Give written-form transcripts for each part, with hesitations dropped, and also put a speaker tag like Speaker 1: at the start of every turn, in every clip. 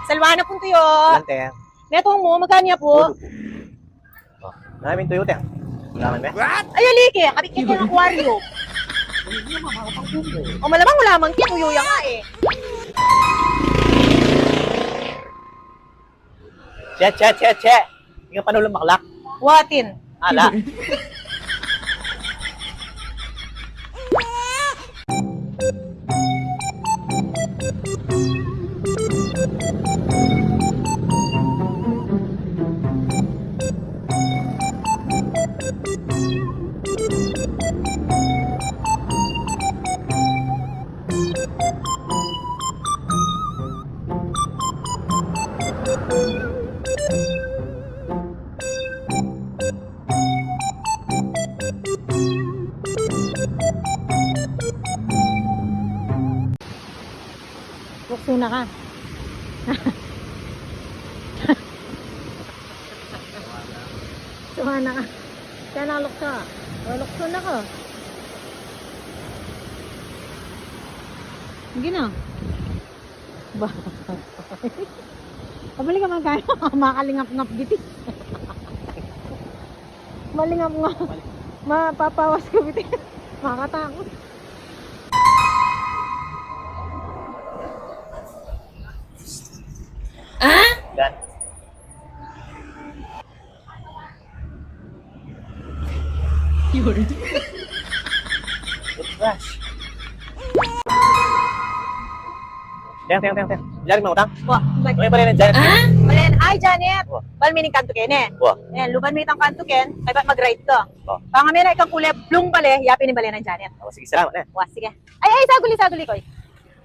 Speaker 1: Salwana po tuyo.
Speaker 2: Lante.
Speaker 1: Metong mo, magkano niya po?
Speaker 2: Namin tuyo, te. Wala man, be?
Speaker 1: Ay, aliki. Kapit kita ng aquarium. O malamang wala mang kaya tuyo yan nga eh.
Speaker 2: Che. Hindi ka panulang maklak.
Speaker 1: Watin.
Speaker 2: Ala.
Speaker 1: Lukso na ka. Suha na ka. Kaya nakalukso. Lukso na ka. Hindi na. Ba? Pabalik ka man kayo. Makalingap-ngap gitu. Malingap-ngap. Mapapawas ko gitu. Makatakot.
Speaker 2: Dan. Toothbrush. Teng. Jari mau utang?
Speaker 1: Wah, baik.
Speaker 2: May pala ng Janet.
Speaker 1: Malen, ay Janet.
Speaker 2: Wah.
Speaker 1: Balmining kanto kene.
Speaker 2: Wah.
Speaker 1: Ayan, luban mo itang kanto ken. Ay ba't mag-ride to?
Speaker 2: Oh.
Speaker 1: Pangami na ikang kulay blue pala, yapin ni balen ng Janet.
Speaker 2: Oh, sige, salamat eh.
Speaker 1: Wah, sige. Ay, saguli ko.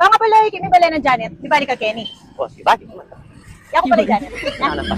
Speaker 1: Panga pala, kimi balen ng Janet. Di ba ni ka Kenny?
Speaker 2: Oh, sige, bakit naman?
Speaker 1: Yako pala Janet.
Speaker 2: Ano pa?